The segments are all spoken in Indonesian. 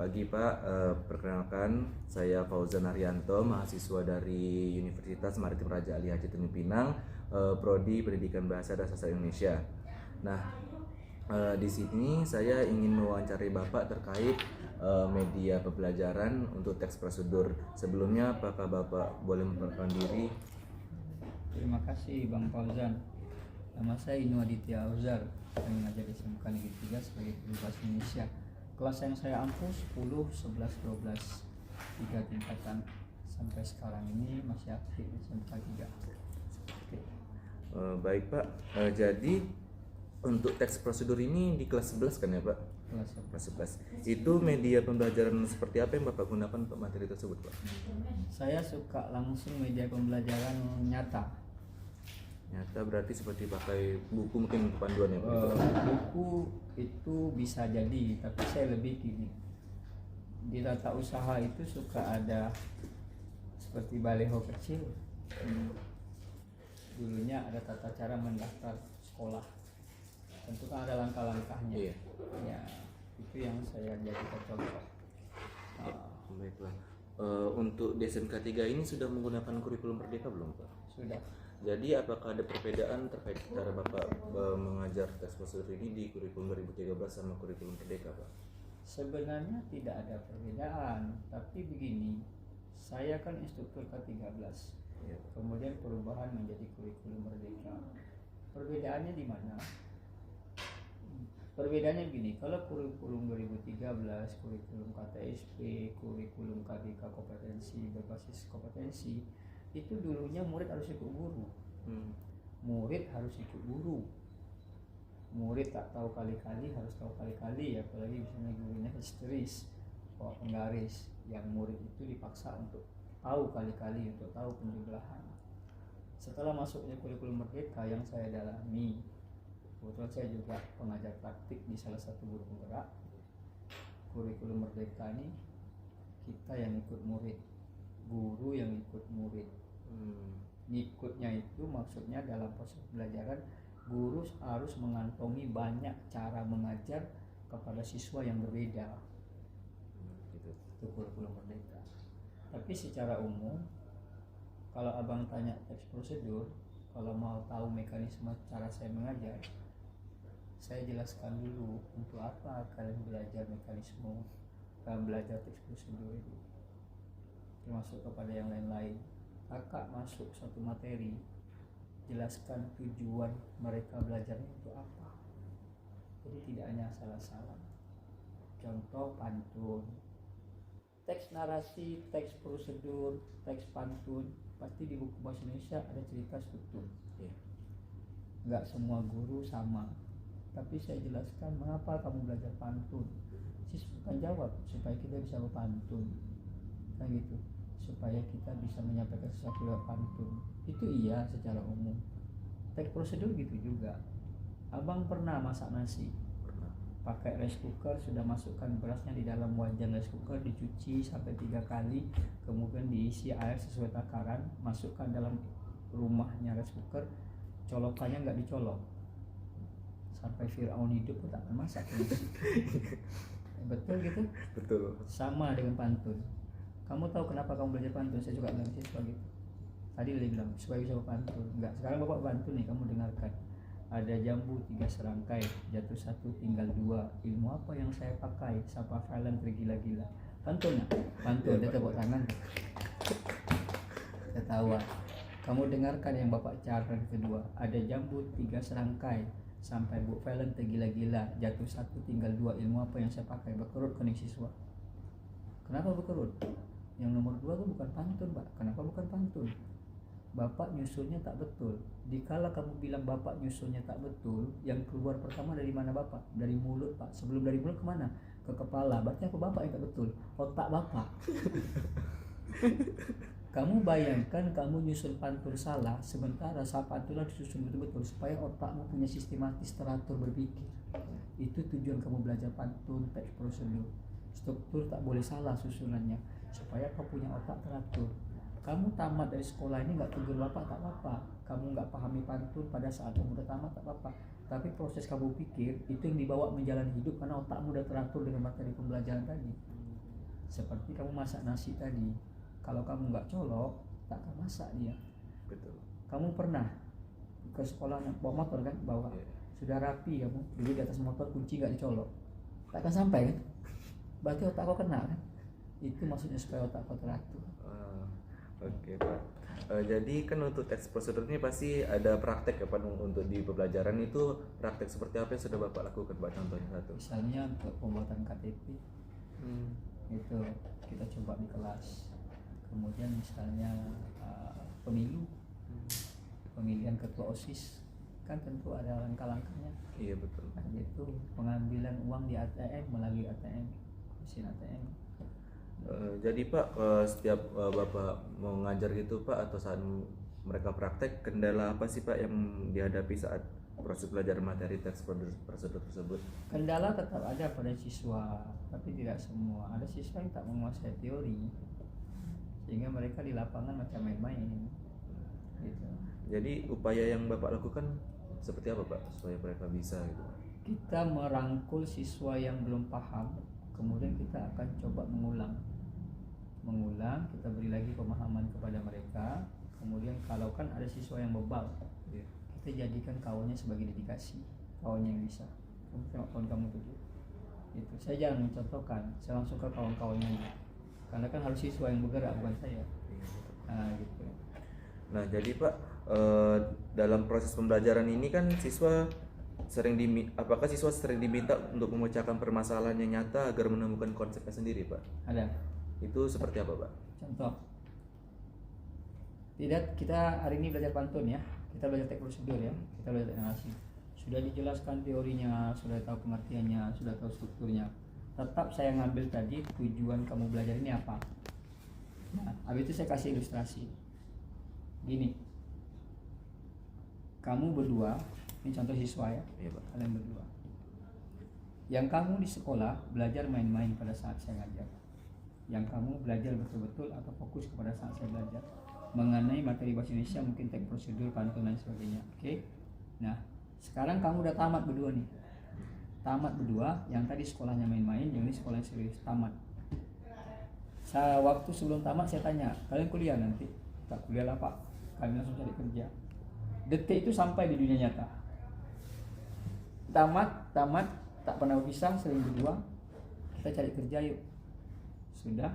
pagi Pak. Perkenalkan, saya Fauzan Haryanto, mahasiswa dari Universitas Maritim Raja Ali Haji Tanjung Pinang, Prodi Pendidikan Bahasa dan Sastra Indonesia. Nah, di sini saya ingin mewawancari Bapak terkait media pembelajaran untuk teks prosedur. Sebelumnya, apakah Bapak boleh memperkenalkan diri? Terima kasih Bang Fauzan. Nama saya Inu Aditya Auzar. Saya mengajar di SMK Negeri 3 sebagai guru bahasa Indonesia. Kelas yang saya ampuh 10, 11, 12, 3 tingkatan. Sampai sekarang ini masih aktif di SMK 3. Oke. Baik Pak, jadi untuk teks prosedur ini di kelas 11 kan ya Pak? Kelas 11. Itu media pembelajaran seperti apa yang Bapak gunakan untuk materi tersebut Pak? Saya suka langsung media pembelajaran nyata. Nyata berarti seperti pakai buku mungkin untuk panduan ya Pak? Buku itu bisa jadi, tapi saya lebih gini. Di tata usaha itu suka ada seperti baleho kecil. Dulunya ada tata cara mendaftar sekolah. Tentu kan ada langkah-langkahnya. Iya. Ya, itu yang saya jadikan contoh. Baiklah. Untuk di SMK 3 ini sudah menggunakan kurikulum Merdeka belum Pak? Sudah. Jadi apakah ada perbedaan terkait cara Bapak mengajar teks prosedur ini di kurikulum 2013 sama kurikulum Merdeka Pak? Sebenarnya tidak ada perbedaan, tapi begini, saya kan instruktur K13, Iya. kemudian perubahan menjadi kurikulum Merdeka. Perbedaannya di mana? Perbedaannya begini, kalau kurikulum 2013, kurikulum KTSP, kurikulum KDK kompetensi, berbasis kompetensi, itu dulunya murid harus ikut guru. Murid harus ikut guru. Murid tak tahu kali-kali harus tahu kali-kali, ya, apalagi misalnya gurunya histeris, penggaris, yang murid itu dipaksa untuk tahu kali-kali, untuk tahu penjumlahan. Setelah masuknya kurikulum Merdeka yang saya dalami, kebetulan saya juga pengajar praktik di salah satu guru penggerak. Kurikulum Merdeka ini kita yang ikut murid, guru yang ikut murid. Ngikutnya itu maksudnya dalam proses pembelajaran guru harus mengantongi banyak cara mengajar kepada siswa yang berbeda. Itu kurikulum Merdeka. Tapi secara umum, kalau abang tanya teks prosedur, kalau mau tahu mekanisme cara saya mengajar, saya jelaskan dulu untuk apa kalian belajar mekanisme belajar teks prosedur itu, termasuk kepada yang lain-lain. Kakak masuk satu materi, jelaskan tujuan mereka belajarnya untuk apa. Jadi tidak hanya salah-salah. Contoh pantun, teks narasi, teks prosedur, teks pantun, pasti di buku bahasa Indonesia ada cerita struktur. Nggak semua guru sama, tapi saya jelaskan mengapa kamu belajar pantun. Siswa kan jawab supaya kita bisa berpantun, kan gitu, supaya kita bisa menyampaikan sesuatu lewat pantun. Itu iya secara umum. Teks prosedur gitu juga. Abang pernah masak nasi? Pernah. Pakai rice cooker, sudah masukkan berasnya di dalam wajan rice cooker, dicuci sampai 3 kali, kemudian diisi air sesuai takaran, masukkan dalam rumahnya rice cooker, colokannya nggak dicolok. Sampai Fir'aun hidup pun tak akan masak nasi. Betul gitu? Betul. Sama dengan pantun. Kamu tahu kenapa kamu belajar pantun? Saya juga bilang siswa gitu. Tadi dia bilang supaya bisa berpantun. Enggak, sekarang bapak pantun nih, kamu dengarkan. Ada jambu 3 serangkai, jatuh 1 tinggal 2. Ilmu apa yang saya pakai? Sapa Valen tergila-gila. Pantun ya? Pantun, dia tepuk tangan. Ketawa. Kamu dengarkan yang bapak carkan kedua. Ada jambu 3 serangkai, sampai Bu Valen tergila-gila, jatuh 1 tinggal 2. Ilmu apa yang saya pakai? Berkerut kening siswa. Kenapa berkerut? Yang nomor 2 itu bukan pantun Pak. Kenapa bukan pantun? Bapak nyusunnya tak betul. Dikala kamu bilang bapak nyusunnya tak betul, yang keluar pertama dari mana bapak? Dari mulut Pak. Sebelum dari mulut kemana? Ke kepala. Berarti apa bapak yang tak betul? Otak bapak. Kamu bayangkan kamu nyusun pantun salah, sementara saat pantunlah disusun betul-betul supaya otakmu punya sistematis, teratur berpikir. Itu tujuan kamu belajar pantun, teks prosedur. Struktur tak boleh salah susunannya, supaya kau punya otak teratur. Kamu tamat dari sekolah ini nggak tegur bapak tak apa-apa, kamu nggak pahami pantun pada saat kamu udah tamat tak apa-apa, tapi proses kamu pikir itu yang dibawa menjalani hidup karena otakmu udah teratur dengan materi pembelajaran tadi. Seperti kamu masak nasi tadi, kalau kamu nggak colok tak akan masak dia. Betul. Kamu pernah ke sekolah bawa motor kan, bawa sudah rapi kamu duduk di atas motor, kunci nggak dicolok, tak akan sampai kan, berarti otak kau kena kan. Itu maksudnya supaya otak kau teratur. Oke Pak. Jadi kan untuk teks prosedur ini pasti ada praktek ya Pak, untuk di pembelajaran itu praktek seperti apa yang sudah Bapak lakukan Pak, contohnya satu? Misalnya untuk pembuatan KTP itu kita coba di kelas. Kemudian misalnya pemilihan ketua OSIS kan tentu ada langkah-langkahnya. Iya betul. Nah, itu pengambilan uang di ATM melalui ATM, mesin ATM. Jadi Pak, setiap Bapak mau ngajar gitu Pak, atau saat mereka praktek, kendala apa sih Pak yang dihadapi saat proses belajar materi teks prosedur tersebut? Kendala tetap ada pada siswa, tapi tidak semua. Ada siswa yang tak menguasai teori, sehingga mereka di lapangan macam main-main gitu. Jadi upaya yang Bapak lakukan seperti apa Pak supaya mereka bisa gitu? Kita merangkul siswa yang belum paham, kemudian kita akan coba mengulang, kita beri lagi pemahaman kepada mereka. Kemudian kalau kan ada siswa yang bebal, kita jadikan kawannya sebagai dedikasi, kawannya yang bisa. Kamu tengok kawan kamu dulu, itu saya jangan mencontohkan, saya langsung ke kawan-kawannya, karena kan harus siswa yang bergerak, bukan saya. Nah gitu. Nah jadi Pak, dalam proses pembelajaran ini kan apakah siswa sering diminta untuk memecahkan permasalahan yang nyata agar menemukan konsepnya sendiri Pak? Ada. Itu seperti apa Pak? Contoh, tidak, kita hari ini belajar pantun ya, kita belajar teks prosedur ya, kita belajar narasi. Sudah dijelaskan teorinya, sudah tahu pengertiannya, sudah tahu strukturnya. Tetap saya ngambil tadi tujuan kamu belajar ini apa. Nah, habis itu saya kasih ilustrasi. Gini, kamu berdua, ini contoh siswa ya, kalian berdua. Yang kamu di sekolah belajar main-main pada saat saya ngajar. Yang kamu belajar betul-betul atau fokus kepada saat saya belajar mengenai materi bahasa Indonesia, mungkin teks prosedur, pantun dan sebagainya. Oke. Nah, sekarang kamu udah tamat berdua nih. Tamat berdua, yang tadi sekolahnya main-main, yang ini sekolahnya serius, tamat. Waktu sebelum tamat saya tanya, kalian kuliah nanti? Tak kuliah lah Pak, kami langsung cari kerja. Detik itu sampai di dunia nyata. Tamat, tak pernah berpisah, sering berdua. Kita cari kerja yuk. Sudah.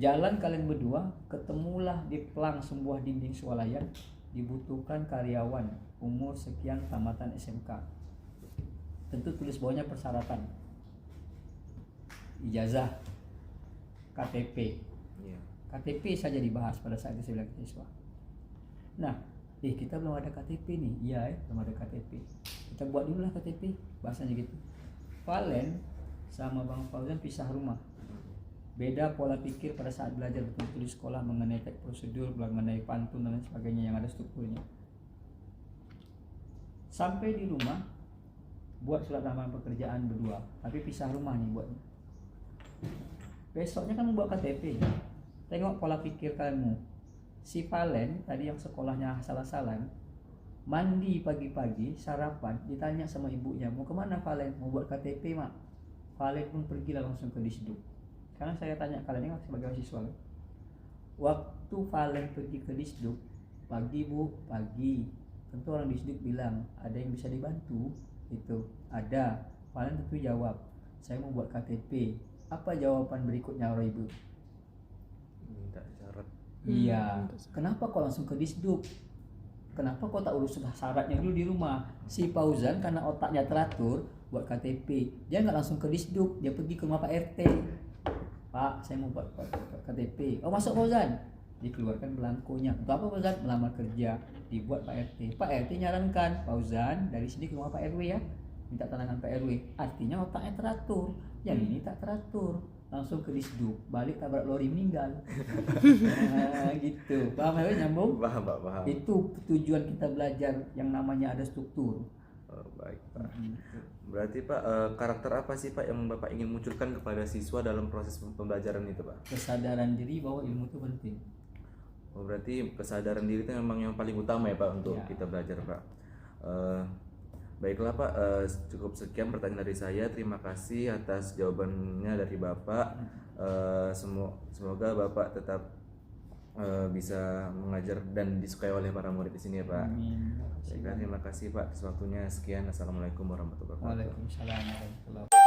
Jalan kalian berdua, ketemulah di pelang sebuah dinding swalayan, dibutuhkan karyawan, umur sekian, tamatan SMK. Tentu tulis bawahnya persyaratan. Ijazah, KTP. KTP saja dibahas pada saat itu saya bilang ke siswa. Nah, kita belum ada KTP nih. Iya belum ada KTP. Kita buat dulu lah KTP, bahasanya gitu. Valen sama Bang Fauzan pisah rumah. Beda pola pikir pada saat belajar betul-betul di sekolah mengenai teks prosedur, mengenai pantun dan sebagainya yang ada strukturnya. Sampai di rumah buat surat lamaran pekerjaan berdua, tapi pisah rumah nih buatnya. Besoknya kan membuat KTP. Tengok pola pikir kamu. Si Valen tadi yang sekolahnya salah-salan, mandi pagi-pagi, sarapan, ditanya sama ibunya, mau kemana Valen? Mau buat KTP mak. Valen pun pergilah langsung ke Disduk. Karena saya tanya kalian ini sebagai siswa, waktu Valen pergi ke Disduk, pagi bu, pagi. Tentu orang Disduk bilang, ada yang bisa dibantu? Itu ada. Valen tentu jawab, saya mau buat KTP. Apa jawaban berikutnya orang ibu? Minta syarat. Iya. Kenapa kau langsung ke Disduk? Kenapa kau tak urus syaratnya dulu di rumah? Si Fauzan karena otaknya teratur buat KTP, dia nggak langsung ke Disduk, dia pergi ke rumah Pak RT. Pak, saya mau buat KTP. Oh masuk Fauzan. Dikeluarkan belangkonya. Untuk apa Fauzan? Melamar kerja. Dibuat Pak RT. Pak RT nyarankan Fauzan dari sini ke rumah Pak RW ya. Minta tantangan Pak RW. Artinya otaknya teratur. Yang ini tak teratur. Langsung ke Disduk. Balik tabrak lori meninggal. Nah, gitu. Paham ya? Nyambung? Paham. Itu tujuan kita belajar yang namanya ada struktur. Oh, baik Pak. Berarti Pak, karakter apa sih Pak yang Bapak ingin munculkan kepada siswa dalam proses pembelajaran itu Pak? Kesadaran diri bahwa ilmu itu penting. Oh, berarti kesadaran diri itu memang yang paling utama ya Pak untuk kita belajar Pak. Baiklah Pak, cukup sekian pertanyaan dari saya. Terima kasih atas jawabannya dari Bapak. Semoga Bapak tetap bisa mengajar dan disukai oleh para murid di sini ya Pak. Amin. Baiklah, terima kasih Pak atas waktunya. Sekian, assalamualaikum warahmatullahi wabarakatuh. Waalaikumsalam warahmatullahi wabarakatuh.